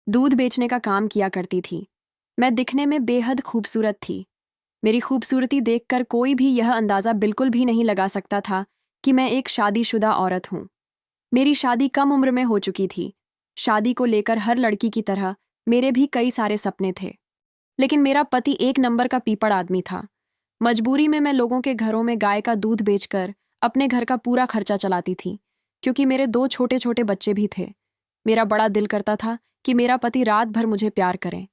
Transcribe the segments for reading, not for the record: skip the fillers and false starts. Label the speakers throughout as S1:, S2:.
S1: दूध बेचने का काम किया करती थी। मैं दिखने में बेहद खूबसूरत थी। मेरी खूबसूरती देखकर कोई भी यह अंदाज़ा बिल्कुल भी नहीं लगा सकता था कि मैं एक शादीशुदा औरत हूँ। मेरी शादी कम उम्र में हो चुकी थी। शादी को लेकर हर लड़की की तरह मेरे भी कई सारे सपने थे। लेकिन मेरा पति एक नंबर का पीपड़ आदमी था। मजबूरी में मैं लोगों के घरों में गाय का दूध बेचकर अपने घर का पूरा खर्चा चलाती थी, क्योंकि मेरे दो छोटे छोटे बच्चे भी थे। मेरा बड़ा दिल करता था कि मेरा पति रात भर मुझे प्यार करे।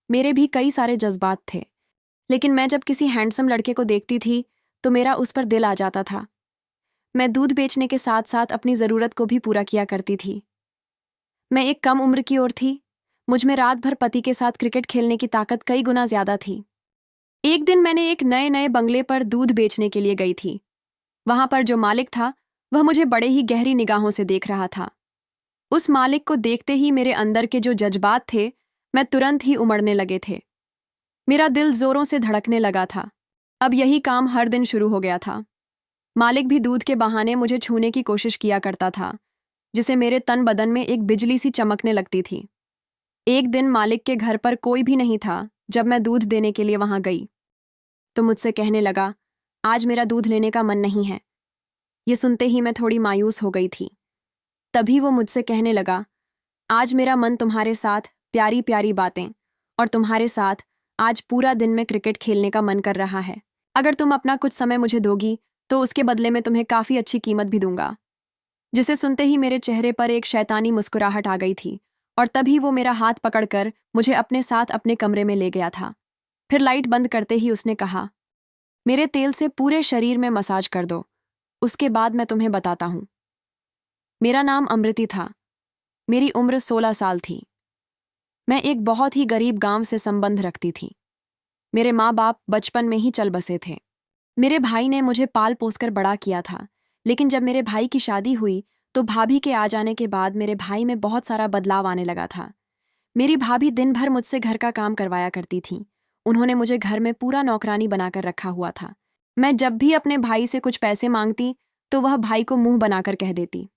S1: मेरे भी कई सारे जज्बात थे, लेकिन मैं जब किसी हैंडसम लड़के को देखती थी तो मेरा उस पर दिल आ जाता था। मैं दूध बेचने के साथ साथ अपनी ज़रूरत को भी पूरा किया करती थी। मैं एक कम उम्र की ओर थी। मुझ में रात भर पति के साथ क्रिकेट खेलने की ताकत कई गुना ज्यादा थी। एक दिन मैंने एक नए नए बंगले पर दूध बेचने के लिए गई थी। वहां पर जो मालिक था वह मुझे बड़े ही गहरी निगाहों से देख रहा था। उस मालिक को देखते ही मेरे अंदर के जो जज्बात थे, मैं तुरंत ही उमड़ने लगे थे। मेरा दिल जोरों से धड़कने लगा था। अब यही काम हर दिन शुरू हो गया था। मालिक भी दूध के बहाने मुझे छूने की कोशिश किया करता था, जिसे मेरे तन बदन में एक बिजली सी चमकने लगती थी। एक दिन मालिक के घर पर कोई भी नहीं था। जब मैं दूध देने के लिए वहां गई तो मुझसे कहने लगा, आज मेरा दूध लेने का मन नहीं है। ये सुनते ही मैं थोड़ी मायूस हो गई थी। तभी वो मुझसे कहने लगा, आज मेरा मन तुम्हारे साथ प्यारी प्यारी बातें और तुम्हारे साथ आज पूरा दिन में क्रिकेट खेलने का मन कर रहा है। अगर तुम अपना कुछ समय मुझे दोगी तो उसके बदले में तुम्हें काफ़ी अच्छी कीमत भी दूंगा। जिसे सुनते ही मेरे चेहरे पर एक शैतानी मुस्कुराहट आ गई थी, और तभी वो मेरा हाथ पकड़कर मुझे अपने साथ अपने कमरे में ले गया था। फिर लाइट बंद करते ही उसने कहा, मेरे तेल से पूरे शरीर में मसाज कर दो, उसके बाद मैं तुम्हें बताता हूँ। मेरा नाम अमृति था। मेरी उम्र 16 साल थी। मैं एक बहुत ही गरीब गांव से संबंध रखती थी। मेरे माँ बाप बचपन में ही चल बसे थे। मेरे भाई ने मुझे पाल पोसकर बड़ा किया था, लेकिन जब मेरे भाई की शादी हुई तो भाभी के आ जाने के बाद मेरे भाई में बहुत सारा बदलाव आने लगा था। मेरी भाभी दिन भर मुझसे घर का काम करवाया करती थीं। उन्होंने मुझे घर में पूरा नौकरानी बनाकर रखा हुआ था। मैं जब भी अपने भाई से कुछ पैसे मांगती तो वह भाई को मुंह बनाकर कह देती,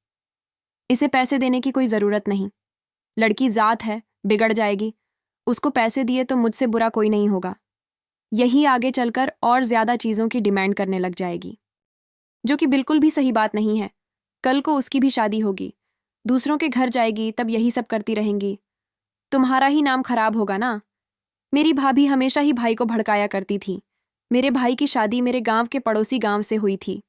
S1: इसे पैसे देने की कोई ज़रूरत नहीं, लड़की जात है, बिगड़ जाएगी, उसको पैसे दिए तो मुझसे बुरा कोई नहीं होगा। यही आगे चलकर और ज़्यादा चीज़ों की डिमांड करने लग जाएगी, जो कि बिल्कुल भी सही बात नहीं है। कल को उसकी भी शादी होगी, दूसरों के घर जाएगी, तब यही सब करती रहेंगी। तुम्हारा ही नाम खराब होगा ना। मेरी भाभी हमेशा ही भाई को भड़काया करती थी। मेरे भाई की शादी मेरे गांव के पड़ोसी गांव से हुई थी।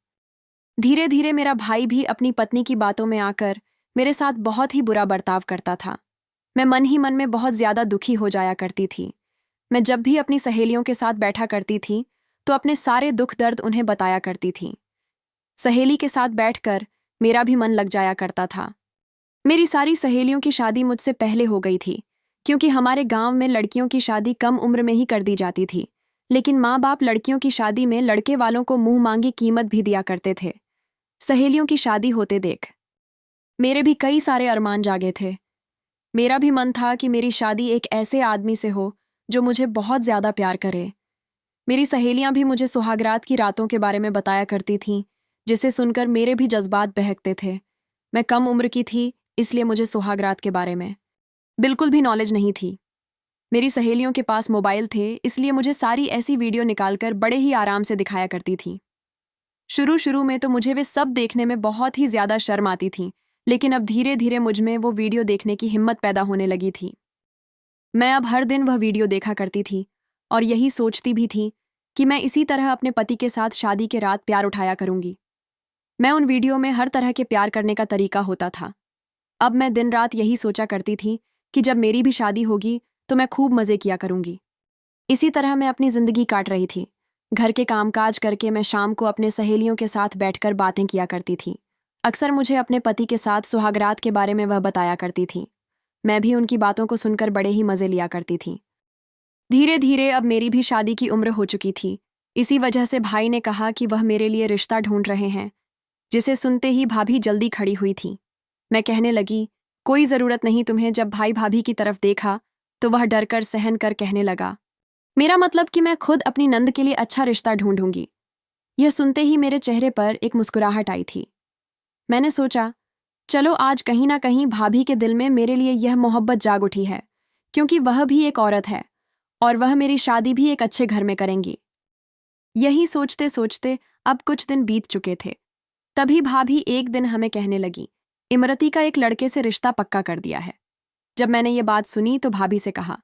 S1: धीरे धीरे मेरा भाई भी अपनी पत्नी की बातों में आकर मेरे साथ बहुत ही बुरा बर्ताव करता था। मैं मन ही मन में बहुत ज्यादा दुखी हो जाया करती थी। मैं जब भी अपनी सहेलियों के साथ बैठा करती थी तो अपने सारे दुख दर्द उन्हें बताया करती थी। सहेली के साथ बैठकर मेरा भी मन लग जाया करता था। मेरी सारी सहेलियों की शादी मुझसे पहले हो गई थी, क्योंकि हमारे गांव में लड़कियों की शादी कम उम्र में ही कर दी जाती थी। लेकिन माँ बाप लड़कियों की शादी में लड़के वालों को मुंह मांगी कीमत भी दिया करते थे। सहेलियों की शादी होते देख मेरे भी कई सारे अरमान जागे थे। मेरा भी मन था कि मेरी शादी एक ऐसे आदमी से हो जो मुझे बहुत ज्यादा प्यार करे। मेरी सहेलियां भी मुझे सुहागरात की रातों के बारे में बताया करती थीं, जिसे सुनकर मेरे भी जज्बात बहकते थे। मैं कम उम्र की थी, इसलिए मुझे सुहागरात के बारे में बिल्कुल भी नॉलेज नहीं थी। मेरी सहेलियों के पास मोबाइल थे, इसलिए मुझे सारी ऐसी वीडियो निकालकर बड़े ही आराम से दिखाया करती थी। शुरू शुरू में तो मुझे वे सब देखने में बहुत ही ज्यादा शर्म आती थी, लेकिन अब धीरे धीरे मुझ में वो वीडियो देखने की हिम्मत पैदा होने लगी थी। मैं अब हर दिन वह वीडियो देखा करती थी और यही सोचती भी थी कि मैं इसी तरह अपने पति के साथ शादी के रात प्यार उठाया करूंगी। मैं उन वीडियो में हर तरह के प्यार करने का तरीका होता था। अब मैं दिन रात यही सोचा करती थी कि जब मेरी भी शादी होगी तो मैं खूब मज़े किया करूंगी। इसी तरह मैं अपनी ज़िंदगी काट रही थी। घर के कामकाज करके मैं शाम को अपने सहेलियों के साथ बैठकर बातें किया करती थी। अक्सर मुझे अपने पति के साथ सुहागरात के बारे में वह बताया करती थी। मैं भी उनकी बातों को सुनकर बड़े ही मज़े लिया करती थी। धीरे धीरे अब मेरी भी शादी की उम्र हो चुकी थी। इसी वजह से भाई ने कहा कि वह मेरे लिए रिश्ता ढूंढ रहे हैं, जिसे सुनते ही भाभी जल्दी खड़ी हुई थी। मैं कहने लगी, कोई ज़रूरत नहीं तुम्हें। जब भाई भाभी की तरफ देखा तो वह डर कर सहन कर कहने लगा, मेरा मतलब कि मैं खुद अपनी नंद के लिए अच्छा रिश्ता ढूंढूंगी। यह सुनते ही मेरे चेहरे पर एक मुस्कुराहट आई थी। मैंने सोचा, चलो आज कहीं ना कहीं भाभी के दिल में मेरे लिए यह मोहब्बत जाग उठी है, क्योंकि वह भी एक औरत है और वह मेरी शादी भी एक अच्छे घर में करेंगी। यही सोचते सोचते अब कुछ दिन बीत चुके थे। तभी भाभी एक दिन हमें कहने लगी, इमरती का एक लड़के से रिश्ता पक्का कर दिया है। जब मैंने ये बात सुनी तो भाभी से कहा,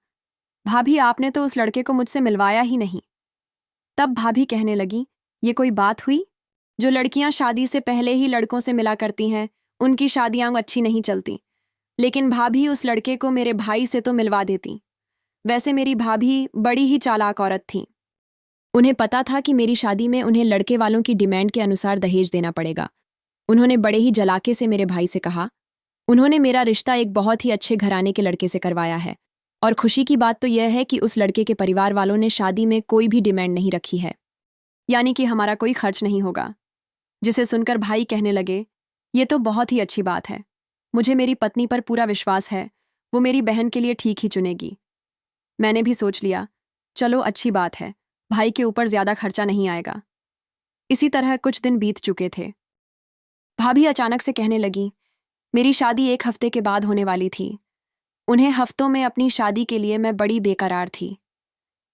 S1: भाभी आपने तो उस लड़के को मुझसे मिलवाया ही नहीं। तब भाभी कहने लगी, ये कोई बात हुई? जो लड़कियां शादी से पहले ही लड़कों से मिला करती हैं उनकी शादियां अच्छी नहीं चलती, लेकिन भाभी उस लड़के को मेरे भाई से तो मिलवा देती। वैसे मेरी भाभी बड़ी ही चालाक औरत थी। उन्हें पता था कि मेरी शादी में उन्हें लड़के वालों की डिमांड के अनुसार दहेज देना पड़ेगा। उन्होंने बड़े ही जलाके से मेरे भाई से कहा, उन्होंने मेरा रिश्ता एक बहुत ही अच्छे घराने के लड़के से करवाया है और खुशी की बात तो यह है कि उस लड़के के परिवार वालों ने शादी में कोई भी डिमांड नहीं रखी है, यानी कि हमारा कोई खर्च नहीं होगा। जिसे सुनकर भाई कहने लगे, ये तो बहुत ही अच्छी बात है। मुझे मेरी पत्नी पर पूरा विश्वास है, वो मेरी बहन के लिए ठीक ही चुनेगी। मैंने भी सोच लिया, चलो अच्छी बात है, भाई के ऊपर ज्यादा खर्चा नहीं आएगा। इसी तरह कुछ दिन बीत चुके थे। भाभी अचानक से कहने लगी, मेरी शादी 1 हफ्ते के बाद होने वाली थी। उन्हें हफ्तों में अपनी शादी के लिए मैं बड़ी बेकरार थी।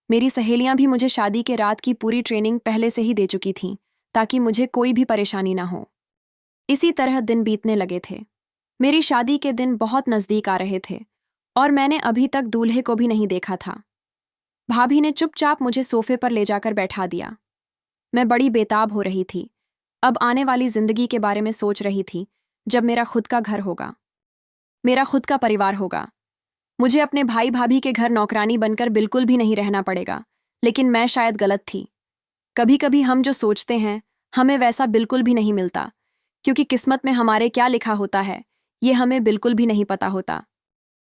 S1: मेरी सहेलियां भी मुझे शादी के रात की पूरी ट्रेनिंग पहले से ही दे चुकी थीं, ताकि मुझे कोई भी परेशानी ना हो। इसी तरह दिन बीतने लगे थे। मेरी शादी के दिन बहुत नज़दीक आ रहे थे और मैंने अभी तक दूल्हे को भी नहीं देखा था। भाभी ने चुपचाप मुझे सोफे पर ले जाकर बैठा दिया। मैं बड़ी बेताब हो रही थी। अब आने वाली जिंदगी के बारे में सोच रही थी, जब मेरा खुद का घर होगा, मेरा खुद का परिवार होगा। मुझे अपने भाई भाभी के घर नौकरानी बनकर बिल्कुल भी नहीं रहना पड़ेगा। लेकिन मैं शायद गलत थी। कभी कभी हम जो सोचते हैं हमें वैसा बिल्कुल भी नहीं मिलता, क्योंकि किस्मत में हमारे क्या लिखा होता है ये हमें बिल्कुल भी नहीं पता होता।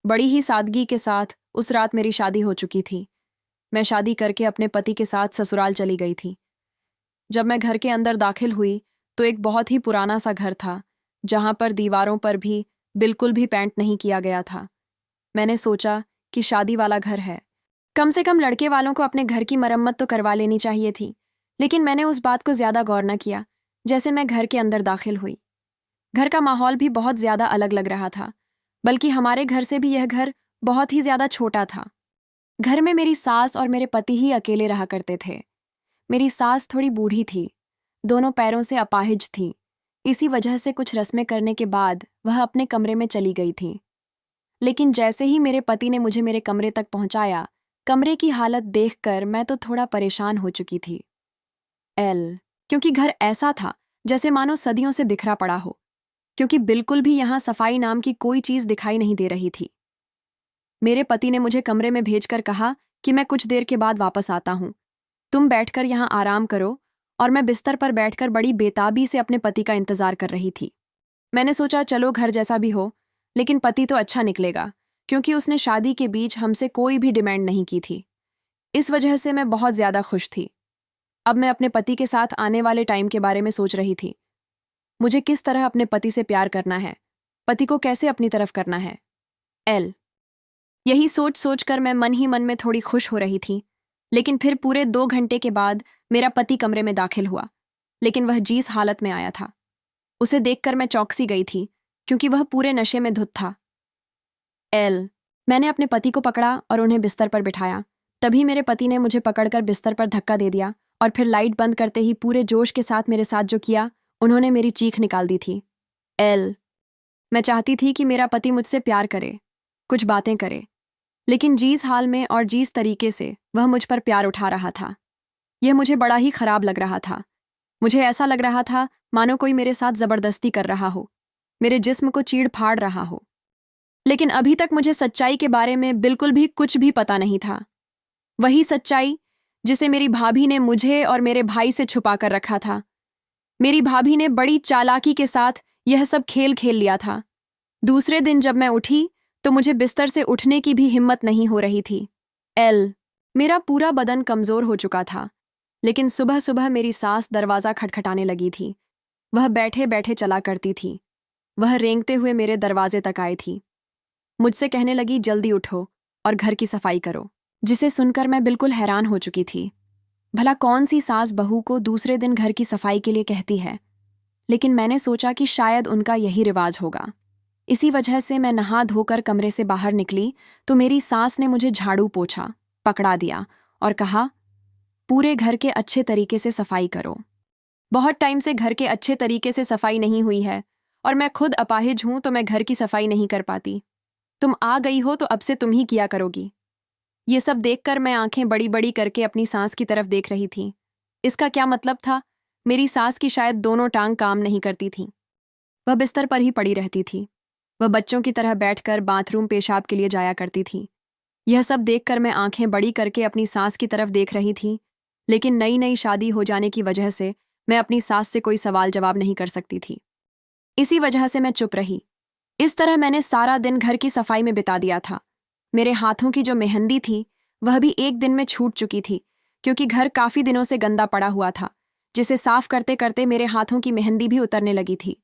S1: बड़ी ही सादगी के साथ उस रात मेरी शादी हो चुकी थी। मैं शादी करके अपने पति के साथ ससुराल चली गई थी। जब मैं घर के अंदर दाखिल हुई तो एक बहुत ही पुराना सा घर था, जहां पर दीवारों पर भी बिल्कुल भी पेंट नहीं किया गया था। मैंने सोचा कि शादी वाला घर है, कम से कम लड़के वालों को अपने घर की मरम्मत तो करवा लेनी चाहिए थी। लेकिन मैंने उस बात को ज्यादा गौर न किया। जैसे मैं घर के अंदर दाखिल हुई, घर का माहौल भी बहुत ज्यादा अलग लग रहा था, बल्कि हमारे घर से भी यह घर बहुत ही ज्यादा छोटा था। घर में मेरी सास और मेरे पति ही अकेले रहा करते थे। मेरी सास थोड़ी बूढ़ी थी, दोनों पैरों से अपाहिज थी। इसी वजह से कुछ रस्में करने के बाद वह अपने कमरे में चली गई थी। लेकिन जैसे ही मेरे पति ने मुझे मेरे कमरे तक पहुंचाया, कमरे की हालत देखकर मैं तो थोड़ा परेशान हो चुकी थी। क्योंकि घर ऐसा था जैसे मानो सदियों से बिखरा पड़ा हो, क्योंकि बिल्कुल भी यहां सफाई नाम की कोई चीज दिखाई नहीं दे रही थी। मेरे पति ने मुझे कमरे में भेजकर कहा कि मैं कुछ देर के बाद वापस आता हूं, तुम बैठकर यहां आराम करो। और मैं बिस्तर पर बैठकर बड़ी बेताबी से अपने पति का इंतजार कर रही थी। मैंने सोचा चलो घर जैसा भी हो, लेकिन पति तो अच्छा निकलेगा, क्योंकि उसने शादी के बीच हमसे कोई भी डिमांड नहीं की थी। इस वजह से मैं बहुत ज्यादा खुश थी। अब मैं अपने पति के साथ आने वाले टाइम के बारे में सोच रही थी। मुझे किस तरह अपने पति से प्यार करना है, पति को कैसे अपनी तरफ करना है। यही सोच सोच कर मैं मन ही मन में थोड़ी खुश हो रही थी। लेकिन फिर पूरे 2 घंटे के बाद मेरा पति कमरे में दाखिल हुआ, लेकिन वह जीस हालत में आया था। उसे देखकर मैं चौंक-सी गई थी, क्योंकि वह पूरे नशे में धुत था। मैंने अपने पति को पकड़ा और उन्हें बिस्तर पर बिठाया। तभी मेरे पति ने मुझे पकड़कर बिस्तर पर धक्का दे दिया और फिर लाइट बंद करते ही पूरे जोश के साथ मेरे साथ जो किया, उन्होंने मेरी चीख निकाल दी थी। मैं चाहती थी कि मेरा पति मुझसे प्यार करे, कुछ बातें करे, लेकिन जिस हाल में और जिस तरीके से वह मुझ पर प्यार उठा रहा था, यह मुझे बड़ा ही खराब लग रहा था। मुझे ऐसा लग रहा था मानो कोई मेरे साथ जबरदस्ती कर रहा हो, मेरे जिस्म को चीड़ फाड़ रहा हो। लेकिन अभी तक मुझे सच्चाई के बारे में बिल्कुल भी कुछ भी पता नहीं था। वही सच्चाई जिसे मेरी भाभी ने मुझे और मेरे भाई से छुपा कर रखा था। मेरी भाभी ने बड़ी चालाकी के साथ यह सब खेल खेल लिया था। दूसरे दिन जब मैं उठी तो मुझे बिस्तर से उठने की भी हिम्मत नहीं हो रही थी। मेरा पूरा बदन कमजोर हो चुका था, लेकिन सुबह सुबह मेरी सास दरवाज़ा खटखटाने लगी थी। वह बैठे बैठे चला करती थी। वह रेंगते हुए मेरे दरवाजे तक आई थी। मुझसे कहने लगी, जल्दी उठो और घर की सफाई करो। जिसे सुनकर मैं बिल्कुल हैरान हो चुकी थी। भला कौन सी सास बहू को दूसरे दिन घर की सफाई के लिए कहती है? लेकिन मैंने सोचा कि शायद उनका यही रिवाज होगा। इसी वजह से मैं नहा धोकर कमरे से बाहर निकली तो मेरी सास ने मुझे झाड़ू पोछा पकड़ा दिया और कहा, पूरे घर के अच्छे तरीके से सफाई करो। बहुत टाइम से घर के अच्छे तरीके से सफाई नहीं हुई है और मैं खुद अपाहिज हूं तो मैं घर की सफाई नहीं कर पाती। तुम आ गई हो तो अब से तुम ही किया करोगी। ये सब देखकर मैं आंखें बड़ी बड़ी करके अपनी सास की तरफ देख रही थी। इसका क्या मतलब था? मेरी सास की शायद दोनों टांग काम नहीं करती थीं। वह बिस्तर पर ही पड़ी रहती थी। वह बच्चों की तरह बैठकर बाथरूम पेशाब के लिए जाया करती थी। यह सब देखकर मैं आंखें बड़ी करके अपनी सास की तरफ देख रही थी, लेकिन नई नई शादी हो जाने की वजह से मैं अपनी सास से कोई सवाल जवाब नहीं कर सकती थी। इसी वजह से मैं चुप रही। इस तरह मैंने सारा दिन घर की सफाई में बिता दिया था। मेरे हाथों की जो मेहंदी थी वह भी एक दिन में छूट चुकी थी, क्योंकि घर काफी दिनों से गंदा पड़ा हुआ था, जिसे साफ करते करते मेरे हाथों की मेहंदी भी उतरने लगी थी।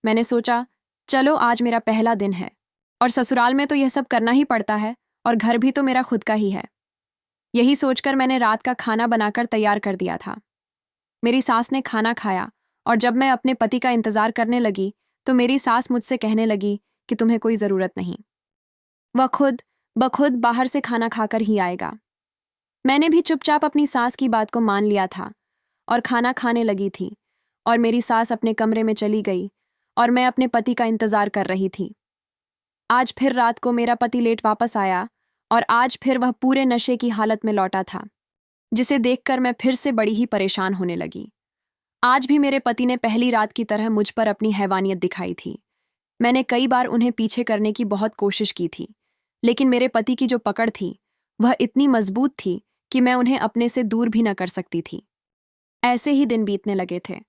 S1: मैंने सोचा, चलो आज मेरा पहला दिन है और ससुराल में तो यह सब करना ही पड़ता है और घर भी तो मेरा खुद का ही है। यही सोचकर मैंने रात का खाना बनाकर तैयार कर दिया था। मेरी सास ने खाना खाया और जब मैं अपने पति का इंतजार करने लगी तो मेरी सास मुझसे कहने लगी कि तुम्हें कोई ज़रूरत नहीं, वह खुद बखुद बाहर से खाना खाकर ही आएगा। मैंने भी चुपचाप अपनी सास की बात को मान लिया था और खाना खाने लगी थी और मेरी सास अपने कमरे में चली गई और मैं अपने पति का इंतजार कर रही थी। आज फिर रात को मेरा पति लेट वापस आया और आज फिर वह पूरे नशे की हालत में लौटा था, जिसे देखकर मैं फिर से बड़ी ही परेशान होने लगी। आज भी मेरे पति ने पहली रात की तरह मुझ पर अपनी हैवानियत दिखाई थी। मैंने कई बार उन्हें पीछे करने की बहुत कोशिश की थी, लेकिन मेरे पति की जो पकड़ थी वह इतनी मजबूत थी कि मैं उन्हें अपने से दूर भी न कर सकती थी। ऐसे ही दिन बीतने लगे थे।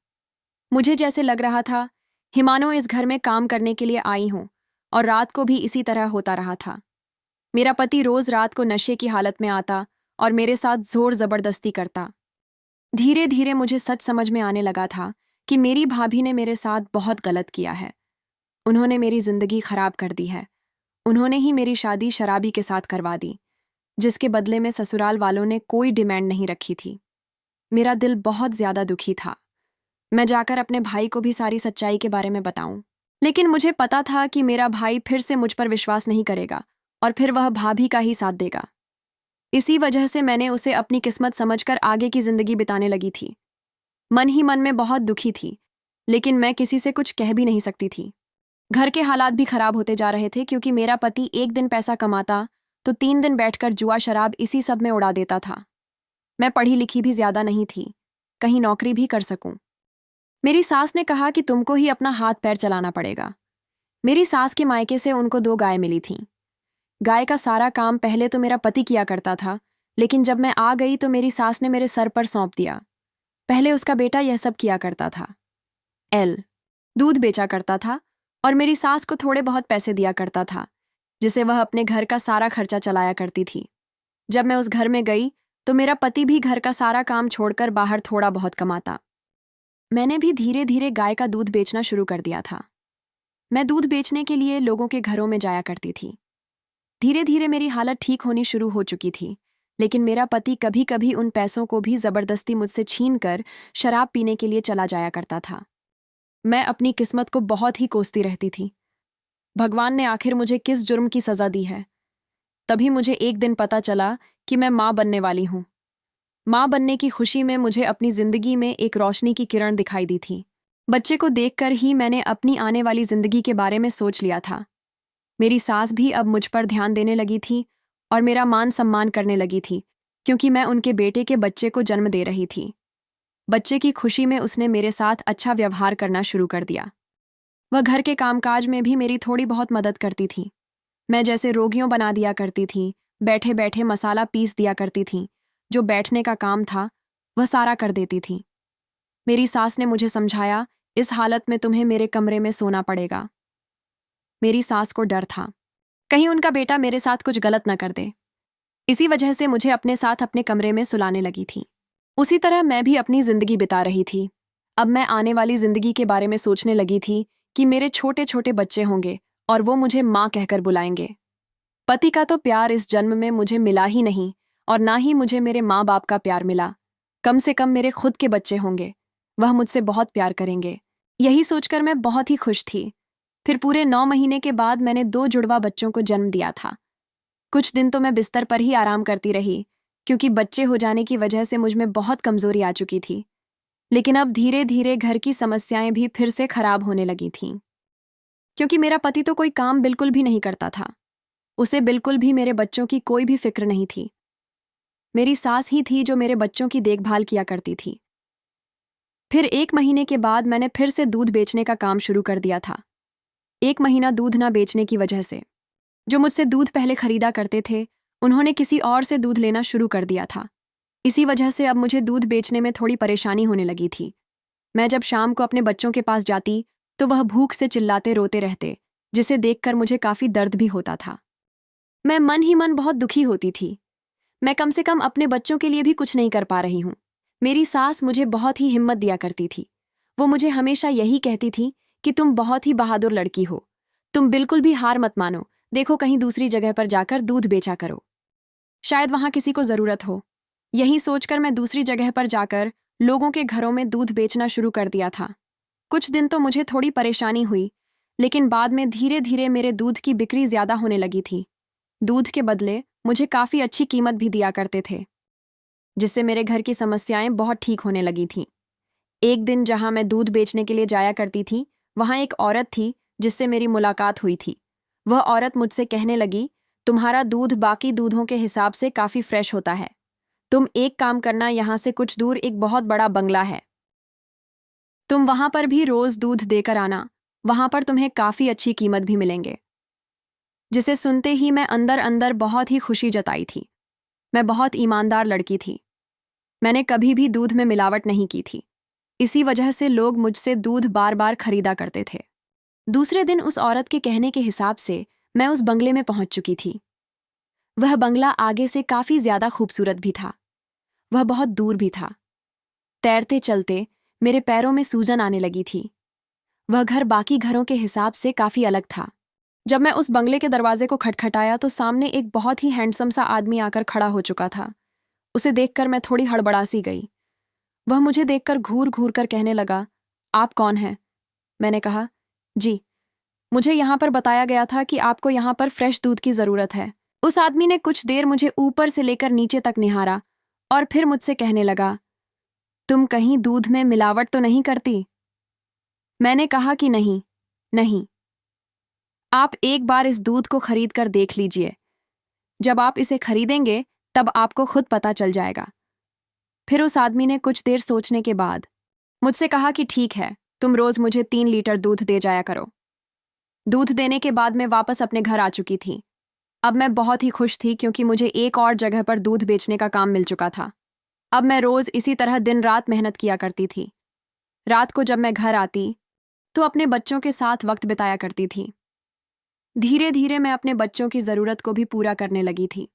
S1: मुझे जैसे लग रहा था हिमानो इस घर में काम करने के लिए आई हूं, और रात को भी इसी तरह होता रहा था। मेरा पति रोज रात को नशे की हालत में आता और मेरे साथ जोर जबरदस्ती करता। धीरे धीरे मुझे सच समझ में आने लगा था कि मेरी भाभी ने मेरे साथ बहुत गलत किया है। उन्होंने मेरी जिंदगी खराब कर दी है। उन्होंने ही मेरी शादी शराबी के साथ करवा दी, जिसके बदले में ससुराल वालों ने कोई डिमांड नहीं रखी थी। मेरा दिल बहुत ज्यादा दुखी था। मैं जाकर अपने भाई को भी सारी सच्चाई के बारे में बताऊं, लेकिन मुझे पता था कि मेरा भाई फिर से मुझ पर विश्वास नहीं करेगा और फिर वह भाभी का ही साथ देगा। इसी वजह से मैंने उसे अपनी किस्मत समझकर आगे की जिंदगी बिताने लगी थी। मन ही मन में बहुत दुखी थी, लेकिन मैं किसी से कुछ कह भी नहीं सकती थी। घर के हालात भी खराब होते जा रहे थे, क्योंकि मेरा पति एक दिन पैसा कमाता तो 3 दिन बैठकर जुआ शराब इसी सब में उड़ा देता था। मैं पढ़ी लिखी भी ज्यादा नहीं थी, कहीं नौकरी भी कर सकूं। मेरी सास ने कहा कि तुमको ही अपना हाथ पैर चलाना पड़ेगा। मेरी सास के मायके से उनको 2 गाय मिली थीं। गाय का सारा काम पहले तो मेरा पति किया करता था, लेकिन जब मैं आ गई तो मेरी सास ने मेरे सर पर सौंप दिया। पहले उसका बेटा यह सब किया करता था। दूध बेचा करता था और मेरी सास को थोड़े बहुत पैसे दिया करता था, जिसे वह अपने घर का सारा खर्चा चलाया करती थी। जब मैं उस घर में गई तो मेरा पति भी घर का सारा काम छोड़कर बाहर थोड़ा बहुत कमाता। मैंने भी धीरे धीरे गाय का दूध बेचना शुरू कर दिया था। मैं दूध बेचने के लिए लोगों के घरों में जाया करती थी। धीरे धीरे मेरी हालत ठीक होनी शुरू हो चुकी थी, लेकिन मेरा पति कभी कभी उन पैसों को भी जबरदस्ती मुझसे छीनकर शराब पीने के लिए चला जाया करता था। मैं अपनी किस्मत को बहुत ही कोसती रहती थी। भगवान ने आखिर मुझे किस जुर्म की सजा दी है। तभी मुझे एक दिन पता चला कि मैं माँ बनने वाली हूँ। माँ बनने की खुशी में मुझे अपनी जिंदगी में एक रोशनी की किरण दिखाई दी थी। बच्चे को देखकर ही मैंने अपनी आने वाली जिंदगी के बारे में सोच लिया था। मेरी सास भी अब मुझ पर ध्यान देने लगी थी और मेरा मान सम्मान करने लगी थी, क्योंकि मैं उनके बेटे के बच्चे को जन्म दे रही थी। बच्चे की खुशी में उसने मेरे साथ अच्छा व्यवहार करना शुरू कर दिया। वह घर के कामकाज में भी मेरी थोड़ी बहुत मदद करती थी। मैं जैसे रोगियों बना दिया करती थी, बैठे बैठे मसाला पीस दिया करती थी, जो बैठने का काम था वह सारा कर देती थी। मेरी सास ने मुझे समझाया, इस हालत में तुम्हें मेरे कमरे में सोना पड़ेगा। मेरी सास को डर था कहीं उनका बेटा मेरे साथ कुछ गलत न कर दे। इसी वजह से मुझे अपने साथ अपने कमरे में सुलाने लगी थी। उसी तरह मैं भी अपनी जिंदगी बिता रही थी। अब मैं आने वाली जिंदगी के बारे में सोचने लगी थी कि मेरे छोटे छोटे बच्चे होंगे और वो मुझे माँ कहकर बुलाएंगे। पति का तो प्यार इस जन्म में मुझे मिला ही नहीं, और ना ही मुझे मेरे माँ बाप का प्यार मिला। कम से कम मेरे खुद के बच्चे होंगे, वह मुझसे बहुत प्यार करेंगे। यही सोचकर मैं बहुत ही खुश थी। फिर पूरे 9 महीने के बाद मैंने 2 जुड़वा बच्चों को जन्म दिया था। कुछ दिन तो मैं बिस्तर पर ही आराम करती रही, क्योंकि बच्चे हो जाने की वजह से मुझ में बहुत कमजोरी आ चुकी थी। लेकिन अब धीरे धीरे घर की समस्याएं भी फिर से खराब होने लगी थीं, क्योंकि मेरा पति तो कोई काम बिल्कुल भी नहीं करता था। उसे बिल्कुल भी मेरे बच्चों की कोई भी फिक्र नहीं थी। मेरी सास ही थी जो मेरे बच्चों की देखभाल किया करती थी। फिर 1 महीने के बाद मैंने फिर से दूध बेचने का काम शुरू कर दिया था। 1 महीना दूध ना बेचने की वजह से जो मुझसे दूध पहले खरीदा करते थे, उन्होंने किसी और से दूध लेना शुरू कर दिया था। इसी वजह से अब मुझे दूध बेचने में थोड़ी परेशानी होने लगी थी। मैं जब शाम को अपने बच्चों के पास जाती तो वह भूख से चिल्लाते रोते रहते, जिसे देखकर मुझे काफी दर्द भी होता था। मैं मन ही मन बहुत दुखी होती थी। मैं कम से कम अपने बच्चों के लिए भी कुछ नहीं कर पा रही हूँ। मेरी सास मुझे बहुत ही हिम्मत दिया करती थी। वो मुझे हमेशा यही कहती थी कि तुम बहुत ही बहादुर लड़की हो, तुम बिल्कुल भी हार मत मानो, देखो कहीं दूसरी जगह पर जाकर दूध बेचा करो, शायद वहां किसी को जरूरत हो। यही सोचकर मैं दूसरी जगह पर जाकर लोगों के घरों में दूध बेचना शुरू कर दिया था। कुछ दिन तो मुझे थोड़ी परेशानी हुई, लेकिन बाद में धीरे धीरे मेरे दूध की बिक्री ज्यादा होने लगी थी। दूध के बदले मुझे काफी अच्छी कीमत भी दिया करते थे, जिससे मेरे घर की समस्याएं बहुत ठीक होने लगी थीं। एक दिन जहां मैं दूध बेचने के लिए जाया करती थी, वहां एक औरत थी जिससे मेरी मुलाकात हुई थी। वह औरत मुझसे कहने लगी, तुम्हारा दूध बाकी दूधों के हिसाब से काफी फ्रेश होता है। तुम एक काम करना, यहां से कुछ दूर एक बहुत बड़ा बंगला है, तुम वहां पर भी रोज दूध देकर आना, वहां पर तुम्हें काफी अच्छी कीमत भी मिलेंगे। जिसे सुनते ही मैं अंदर अंदर बहुत ही खुशी जताई थी। मैं बहुत ईमानदार लड़की थी। मैंने कभी भी दूध में मिलावट नहीं की थी। इसी वजह से लोग मुझसे दूध बार बार खरीदा करते थे। दूसरे दिन उस औरत के कहने के हिसाब से मैं उस बंगले में पहुंच चुकी थी। वह बंगला आगे से काफी ज्यादा खूबसूरत भी था। वह बहुत दूर भी था। तैरते चलते मेरे पैरों में सूजन आने लगी थी। वह घर बाकी घरों के हिसाब से काफी अलग था। जब मैं उस बंगले के दरवाजे को खटखटाया तो सामने एक बहुत ही हैंडसम सा आदमी आकर खड़ा हो चुका था। उसे देखकर मैं थोड़ी हड़बड़ा सी गई। वह मुझे देखकर घूर घूर कर कहने लगा, आप कौन हैं? मैंने कहा, जी, मुझे यहाँ पर बताया गया था कि आपको यहाँ पर फ्रेश दूध की जरूरत है। उस आदमी ने कुछ देर मुझे ऊपर से लेकर नीचे तक निहारा और फिर मुझसे कहने लगा, तुम कहीं दूध में मिलावट तो नहीं करती? मैंने कहा कि नहीं, नहीं। आप एक बार इस दूध को खरीद कर देख लीजिए। जब आप इसे खरीदेंगे तब आपको खुद पता चल जाएगा। फिर उस आदमी ने कुछ देर सोचने के बाद मुझसे कहा कि ठीक है, तुम रोज मुझे 3 लीटर दूध दे जाया करो। दूध देने के बाद मैं वापस अपने घर आ चुकी थी। अब मैं बहुत ही खुश थी, क्योंकि मुझे एक और जगह पर दूध बेचने का काम मिल चुका था। अब मैं रोज इसी तरह दिन रात मेहनत किया करती थी। रात को जब मैं घर आती तो अपने बच्चों के साथ वक्त बिताया करती थी। धीरे धीरे मैं अपने बच्चों की जरूरत को भी पूरा करने लगी थी।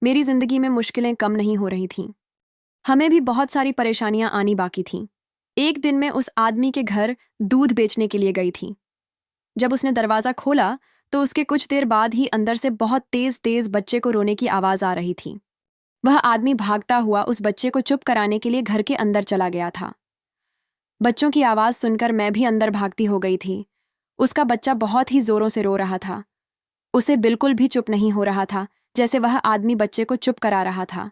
S1: मेरी जिंदगी में मुश्किलें कम नहीं हो रही थीं। हमें भी बहुत सारी परेशानियां आनी बाकी थीं। एक दिन मैं उस आदमी के घर दूध बेचने के लिए गई थी। जब उसने दरवाजा खोला तो उसके कुछ देर बाद ही अंदर से बहुत तेज तेज बच्चे को रोने की आवाज आ रही थी। वह आदमी भागता हुआ उस बच्चे को चुप कराने के लिए घर के अंदर चला गया था। बच्चों की आवाज सुनकर मैं भी अंदर भागती हो गई थी। उसका बच्चा बहुत ही जोरों से रो रहा था। उसे बिल्कुल भी चुप नहीं हो रहा था, जैसे वह आदमी बच्चे को चुप करा रहा था।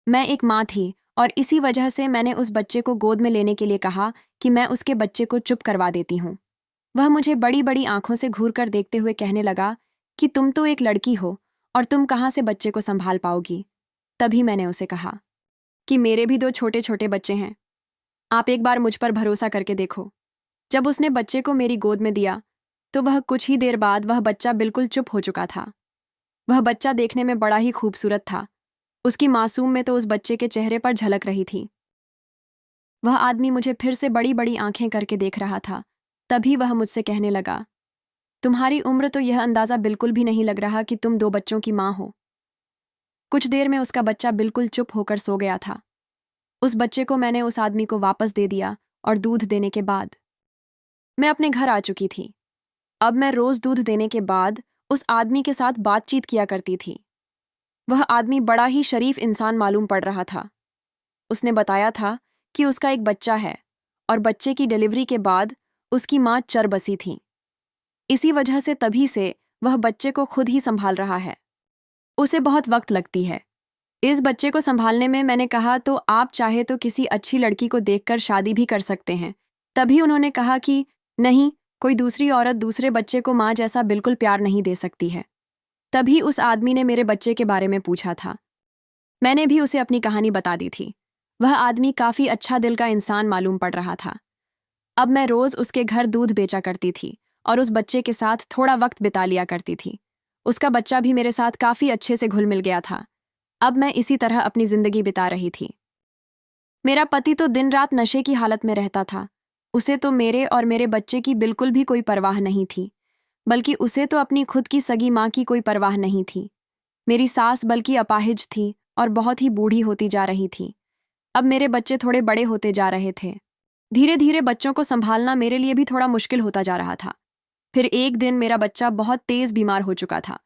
S1: मैं एक माँ थी और इसी वजह से मैंने उस बच्चे को गोद में लेने के लिए कहा कि मैं उसके बच्चे को चुप करवा देती हूँ। वह मुझे बड़ी बड़ी आंखों से घूर कर देखते हुए कहने लगा कि तुम तो एक लड़की हो और तुम कहाँ से बच्चे को संभाल पाओगी। तभी मैंने उसे कहा कि मेरे भी 2 छोटे छोटे बच्चे हैं, आप एक बार मुझ पर भरोसा करके देखो। जब उसने बच्चे को मेरी गोद में दिया तो वह कुछ ही देर बाद वह बच्चा बिल्कुल चुप हो चुका था। वह बच्चा देखने में बड़ा ही खूबसूरत था। उसकी मासूम में तो उस बच्चे के चेहरे पर झलक रही थी। वह आदमी मुझे फिर से बड़ी बड़ी आंखें करके देख रहा था। तभी वह मुझसे कहने लगा, तुम्हारी उम्र तो यह अंदाजा बिल्कुल भी नहीं लग रहा कि तुम 2 बच्चों की माँ हो। कुछ देर में उसका बच्चा बिल्कुल चुप होकर सो गया था। उस बच्चे को मैंने उस आदमी को वापस दे दिया और दूध देने के बाद मैं अपने घर आ चुकी थी। अब मैं रोज दूध देने के बाद उस आदमी के साथ बातचीत किया करती थी। वह आदमी बड़ा ही शरीफ इंसान मालूम पड़ रहा था। उसने बताया था कि उसका एक बच्चा है और बच्चे की डिलीवरी के बाद उसकी माँ चर बसी थी। इसी वजह से तभी से वह बच्चे को खुद ही संभाल रहा है। उसे बहुत वक्त लगती है। इस बच्चे को संभालने में मैंने कहा तो आप चाहे तो किसी अच्छी लड़की को देखकर शादी भी कर सकते हैं। तभी उन्होंने कहा कि नहीं, कोई दूसरी औरत दूसरे बच्चे को माँ जैसा बिल्कुल प्यार नहीं दे सकती है। तभी उस आदमी ने मेरे बच्चे के बारे में पूछा था। मैंने भी उसे अपनी कहानी बता दी थी। वह आदमी काफी अच्छा दिल का इंसान मालूम पड़ रहा था। अब मैं रोज उसके घर दूध बेचा करती थी और उस बच्चे के साथ थोड़ा वक्त बिता लिया करती थी। उसका बच्चा भी मेरे साथ काफी अच्छे से घुल मिल गया था। अब मैं इसी तरह अपनी जिंदगी बिता रही थी। मेरा पति तो दिन रात नशे की हालत में रहता था। उसे तो मेरे और मेरे बच्चे की बिल्कुल भी कोई परवाह नहीं थी, बल्कि उसे तो अपनी खुद की सगी माँ की कोई परवाह नहीं थी। मेरी सास बल्कि अपाहिज थी और बहुत ही बूढ़ी होती जा रही थी। अब मेरे बच्चे थोड़े बड़े होते जा रहे थे। धीरे धीरे बच्चों को संभालना मेरे लिए भी थोड़ा मुश्किल होता जा रहा था। फिर एक दिन मेरा बच्चा बहुत तेज बीमार हो चुका था।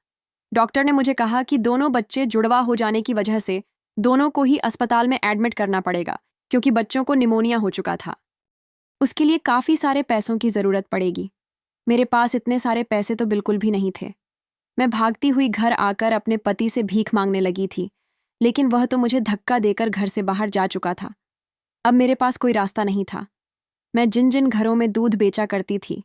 S1: डॉक्टर ने मुझे कहा कि दोनों बच्चे जुड़वा हो जाने की वजह से दोनों को ही अस्पताल में एडमिट करना पड़ेगा, क्योंकि बच्चों को निमोनिया हो चुका था। उसके लिए काफ़ी सारे पैसों की ज़रूरत पड़ेगी। मेरे पास इतने सारे पैसे तो बिल्कुल भी नहीं थे। मैं भागती हुई घर आकर अपने पति से भीख मांगने लगी थी, लेकिन वह तो मुझे धक्का देकर घर से बाहर जा चुका था। अब मेरे पास कोई रास्ता नहीं था। मैं जिन जिन घरों में दूध बेचा करती थी,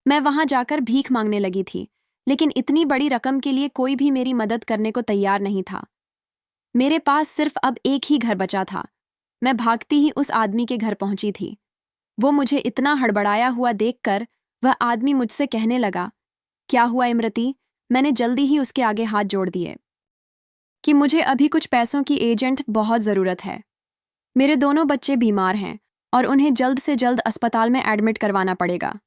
S1: मैं वहां जाकर भीख मांगने लगी थी, लेकिन इतनी बड़ी रकम के लिए कोई भी मेरी मदद करने को तैयार नहीं था। मेरे पास सिर्फ अब एक ही घर बचा था। मैं भागती ही उस आदमी के घर पहुंची थी। वो मुझे इतना हड़बड़ाया हुआ देखकर वह आदमी मुझसे कहने लगा, क्या हुआ इमरती? मैंने जल्दी ही उसके आगे हाथ जोड़ दिए कि मुझे अभी कुछ पैसों की एजेंट बहुत ज़रूरत है। मेरे दोनों बच्चे बीमार हैं और उन्हें जल्द से जल्द अस्पताल में एडमिट करवाना पड़ेगा।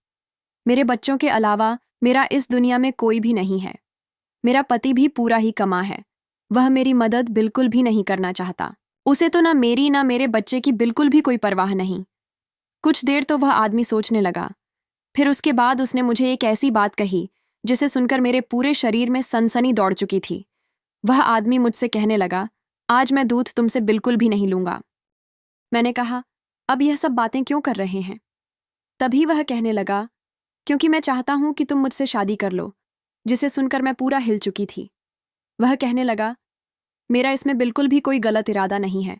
S1: मेरे बच्चों के अलावा मेरा इस दुनिया में कोई भी नहीं है। मेरा पति भी पूरा ही कमा है। वह मेरी मदद बिल्कुल भी नहीं करना चाहता। उसे तो ना मेरी ना मेरे बच्चे की बिल्कुल भी कोई परवाह नहीं। कुछ देर तो वह आदमी सोचने लगा। फिर उसके बाद उसने मुझे एक ऐसी बात कही जिसे सुनकर मेरे पूरे शरीर में सनसनी दौड़ चुकी थी। वह आदमी मुझसे कहने लगा, आज मैं दूध तुमसे बिल्कुल भी नहीं लूंगा। मैंने कहा, अब यह सब बातें क्यों कर रहे हैं? तभी वह कहने लगा, क्योंकि मैं चाहता हूं कि तुम मुझसे शादी कर लो। जिसे सुनकर मैं पूरा हिल चुकी थी। वह कहने लगा, मेरा इसमें बिल्कुल भी कोई गलत इरादा नहीं है।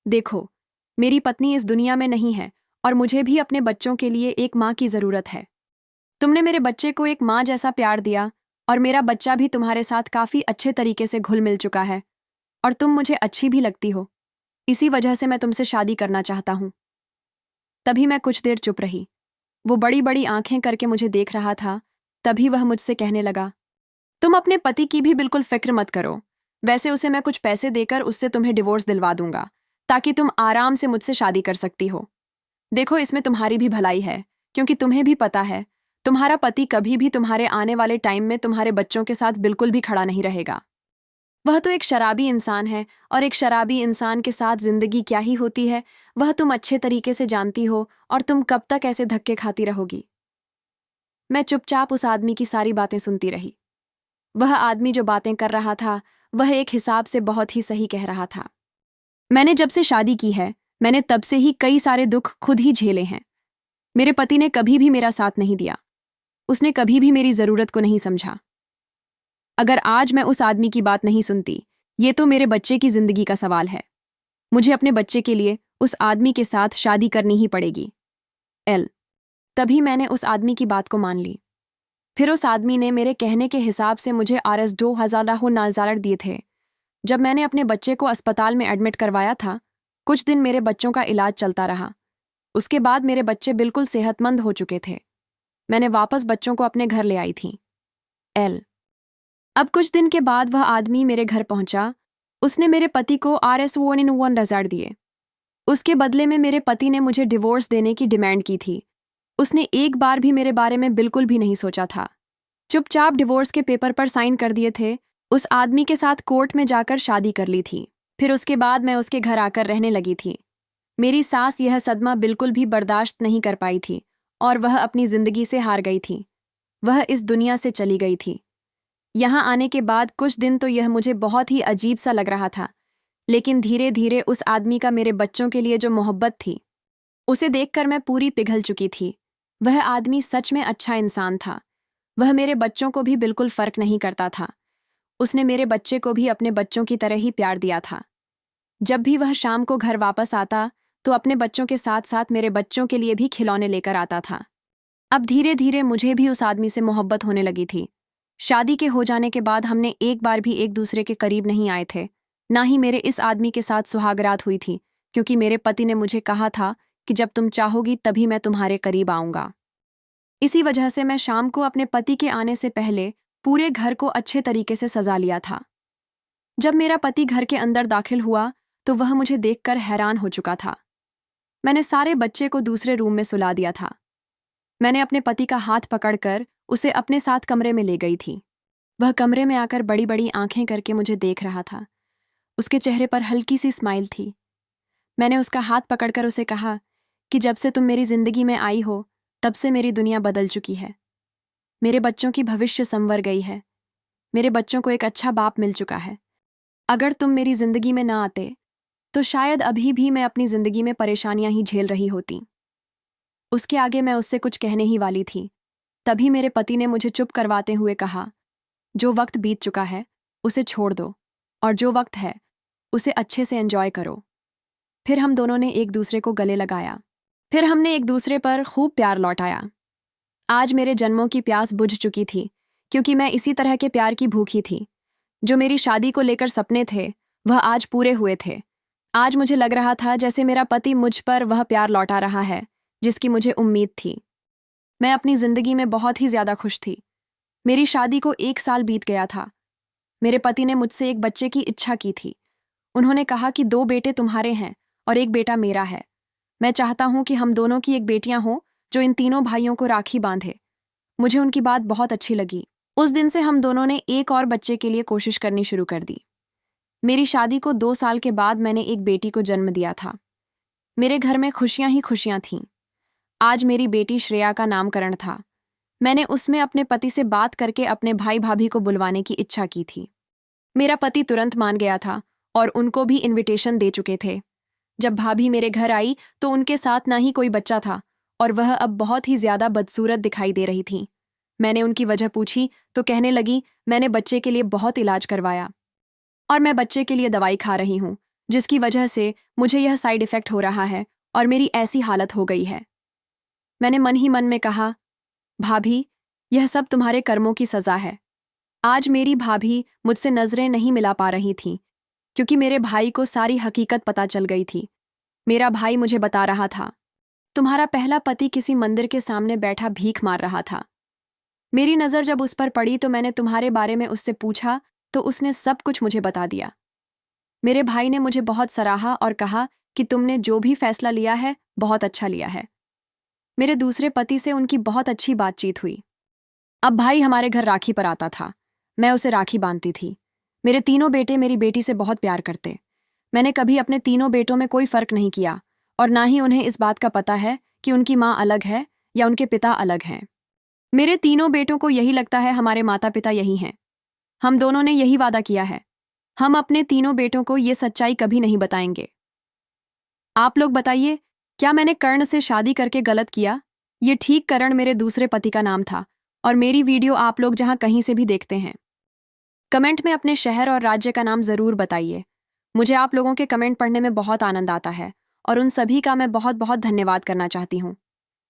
S1: देखो, मेरी पत्नी इस दुनिया में नहीं है और मुझे भी अपने बच्चों के लिए एक माँ की ज़रूरत है। तुमने मेरे बच्चे को एक माँ जैसा प्यार दिया और मेरा बच्चा भी तुम्हारे साथ काफ़ी अच्छे तरीके से घुल मिल चुका है और तुम मुझे अच्छी भी लगती हो। इसी वजह से मैं तुमसे शादी करना चाहता हूँ। तभी मैं कुछ देर चुप रही। वो बड़ी बड़ी आंखें करके मुझे देख रहा था। तभी वह मुझसे कहने लगा, तुम अपने पति की भी बिल्कुल फिक्र मत करो। वैसे उसे मैं कुछ पैसे देकर उससे तुम्हें डिवोर्स दिलवा दूंगा, ताकि तुम आराम से मुझसे शादी कर सकती हो। देखो, इसमें तुम्हारी भी भलाई है, क्योंकि तुम्हें भी पता है तुम्हारा पति कभी भी तुम्हारे आने वाले टाइम में तुम्हारे बच्चों के साथ बिल्कुल भी खड़ा नहीं रहेगा। वह तो एक शराबी इंसान है और एक शराबी इंसान के साथ जिंदगी क्या ही होती है वह तुम अच्छे तरीके से जानती हो, और तुम कब तक ऐसे धक्के खाती रहोगी? मैं चुपचाप उस आदमी की सारी बातें सुनती रही। वह आदमी जो बातें कर रहा था वह एक हिसाब से बहुत ही सही कह रहा था। मैंने जब से शादी की है, मैंने तब से ही कई सारे दुख खुद ही झेले हैं। मेरे पति ने कभी भी मेरा साथ नहीं दिया। उसने कभी भी मेरी ज़रूरत को नहीं समझा। अगर आज मैं उस आदमी की बात नहीं सुनती, ये तो मेरे बच्चे की ज़िंदगी का सवाल है। मुझे अपने बच्चे के लिए उस आदमी के साथ शादी करनी ही पड़ेगी। तभी मैंने उस आदमी की बात को मान ली। फिर उस आदमी ने मेरे कहने के हिसाब से मुझे RS 2000 दिए थे। जब मैंने अपने बच्चे को अस्पताल में एडमिट करवाया था, कुछ दिन मेरे बच्चों का इलाज चलता रहा। उसके बाद मेरे बच्चे बिल्कुल सेहतमंद हो चुके थे। मैंने वापस बच्चों को अपने घर ले आई थी। अब कुछ दिन के बाद वह आदमी मेरे घर पहुंचा। उसने मेरे पति को RS 1000 दिए। उसके बदले में मेरे पति ने मुझे डिवोर्स देने की डिमांड की थी। उसने एक बार भी मेरे बारे में बिल्कुल भी नहीं सोचा था। चुपचाप डिवोर्स के पेपर पर साइन कर दिए थे। उस आदमी के साथ कोर्ट में जाकर शादी कर ली थी। फिर उसके बाद मैं उसके घर आकर रहने लगी थी। मेरी सास यह सदमा बिल्कुल भी बर्दाश्त नहीं कर पाई थी और वह अपनी जिंदगी से हार गई थी। वह इस दुनिया से चली गई थी। यहाँ आने के बाद कुछ दिन तो यह मुझे बहुत ही अजीब सा लग रहा था, लेकिन धीरे धीरे उस आदमी का मेरे बच्चों के लिए जो मोहब्बत थी, उसे देखकर मैं पूरी पिघल चुकी थी। वह आदमी सच में अच्छा इंसान था। वह मेरे बच्चों को भी बिल्कुल फर्क नहीं करता था। उसने मेरे बच्चे को भी अपने बच्चों की तरह ही प्यार दिया था। जब भी वह शाम को घर वापस आता तो अपने बच्चों के साथ साथ मेरे बच्चों के लिए भी खिलौने लेकर आता था। अब धीरे धीरे मुझे भी उस आदमी से मोहब्बत होने लगी थी। शादी के हो जाने के बाद हमने एक बार भी एक दूसरे के करीब नहीं आए थे। ना ही मेरे इस आदमी के साथ सुहागरात हुई थी, क्योंकि मेरे पति ने मुझे कहा था कि जब तुम चाहोगी तभी मैं तुम्हारे करीब आऊंगा। इसी वजह से मैं शाम को अपने पति के आने से पहले पूरे घर को अच्छे तरीके से सजा लिया था। जब मेरा पति घर के अंदर दाखिल हुआ तो वह मुझे देखकर हैरान हो चुका था। मैंने सारे बच्चे को दूसरे रूम में सुला दिया था। मैंने अपने पति का हाथ पकड़कर उसे अपने साथ कमरे में ले गई थी। वह कमरे में आकर बड़ी बड़ी आंखें करके मुझे देख रहा था। उसके चेहरे पर हल्की सी स्माइल थी। मैंने उसका हाथ पकड़कर उसे कहा कि जब से तुम मेरी जिंदगी में आई हो तब से मेरी दुनिया बदल चुकी है। मेरे बच्चों की भविष्य संवर गई है। मेरे बच्चों को एक अच्छा बाप मिल चुका है। अगर तुम मेरी जिंदगी में ना आते तो शायद अभी भी मैं अपनी जिंदगी में परेशानियां ही झेल रही होती। उसके आगे मैं उससे कुछ कहने ही वाली थी, तभी मेरे पति ने मुझे चुप करवाते हुए कहा, जो वक्त बीत चुका है उसे छोड़ दो और जो वक्त है उसे अच्छे से एंजॉय करो। फिर हम दोनों ने एक दूसरे को गले लगाया। फिर हमने एक दूसरे पर खूब प्यार लौटाया। आज मेरे जन्मों की प्यास बुझ चुकी थी, क्योंकि मैं इसी तरह के प्यार की भूखी थी। जो मेरी शादी को लेकर सपने थे वह आज पूरे हुए थे। आज मुझे लग रहा था जैसे मेरा पति मुझ पर वह प्यार लौटा रहा है जिसकी मुझे उम्मीद थी। मैं अपनी जिंदगी में बहुत ही ज्यादा खुश थी। मेरी शादी को 1 साल बीत गया था। मेरे पति ने मुझसे एक बच्चे की इच्छा की थी। उन्होंने कहा कि 2 बेटे तुम्हारे हैं और एक बेटा मेरा है। मैं चाहता हूं कि हम दोनों की एक बेटियां हों जो इन तीनों भाइयों को राखी बांधे। मुझे उनकी बात बहुत अच्छी लगी। उस दिन से हम दोनों ने एक और बच्चे के लिए कोशिश करनी शुरू कर दी। मेरी शादी को 2 साल के बाद मैंने एक बेटी को जन्म दिया था। मेरे घर में खुशियां ही खुशियां थीं। आज मेरी बेटी श्रेया का नामकरण था। मैंने उसमें अपने पति से बात करके अपने भाई भाभी को बुलवाने की इच्छा की थी। मेरा पति तुरंत मान गया था और उनको भी इनविटेशन दे चुके थे। जब भाभी मेरे घर आई तो उनके साथ ना ही कोई बच्चा था और वह अब बहुत ही ज्यादा बदसूरत दिखाई दे रही थी। मैंने उनकी वजह पूछी तो कहने लगी, मैंने बच्चे के लिए बहुत इलाज करवाया और मैं बच्चे के लिए दवाई खा रही हूँ, जिसकी वजह से मुझे यह साइड इफेक्ट हो रहा है और मेरी ऐसी हालत हो गई है। मैंने मन ही मन में कहा, भाभी, यह सब तुम्हारे कर्मों की सजा है। आज मेरी भाभी मुझसे नजरें नहीं मिला पा रही थीं, क्योंकि मेरे भाई को सारी हकीकत पता चल गई थी। मेरा भाई मुझे बता रहा था, तुम्हारा पहला पति किसी मंदिर के सामने बैठा भीख मार रहा था। मेरी नज़र जब उस पर पड़ी तो मैंने तुम्हारे बारे में उससे पूछा तो उसने सब कुछ मुझे बता दिया। मेरे भाई ने मुझे बहुत सराहा और कहा कि तुमने जो भी फैसला लिया है बहुत अच्छा लिया है। मेरे दूसरे पति से उनकी बहुत अच्छी बातचीत हुई। अब भाई हमारे घर राखी पर आता था। मैं उसे राखी बांधती थी। मेरे तीनों बेटे मेरी बेटी से बहुत प्यार करते। मैंने कभी अपने तीनों बेटों में कोई फर्क नहीं किया और ना ही उन्हें इस बात का पता है कि उनकी माँ अलग है या उनके पिता अलग हैं। मेरे तीनों बेटों को यही लगता है हमारे माता पिता यही हैं। हम दोनों ने यही वादा किया है, हम अपने तीनों बेटों को ये सच्चाई कभी नहीं बताएंगे। आप लोग बताइए, क्या मैंने कर्ण से शादी करके गलत किया? ये ठीक करण मेरे दूसरे पति का नाम था और मेरी वीडियो आप लोग जहां कहीं से भी देखते हैं। कमेंट में अपने शहर और राज्य का नाम जरूर बताइए। मुझे आप लोगों के कमेंट पढ़ने में बहुत आनंद आता है और उन सभी का मैं बहुत बहुत धन्यवाद करना चाहती हूँ।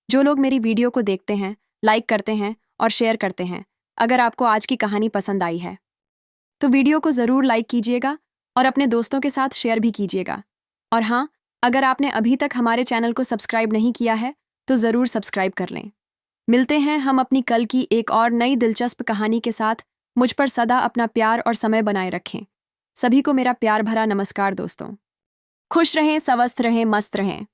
S1: जो लोग मेरी वीडियो को देखते हैं, लाइक करते हैं और शेयर करते हैं। अगर आपको आज की कहानी पसंद आई है तो वीडियो को ज़रूर लाइक कीजिएगा और अपने दोस्तों के साथ शेयर भी कीजिएगा। और हाँ, अगर आपने अभी तक हमारे चैनल को सब्सक्राइब नहीं किया है तो ज़रूर सब्सक्राइब कर लें। मिलते हैं हम अपनी कल की एक और नई दिलचस्प कहानी के साथ। मुझ पर सदा अपना प्यार और समय बनाए रखें। सभी को मेरा प्यार भरा नमस्कार दोस्तों। खुश रहें, स्वस्थ रहें, मस्त रहें।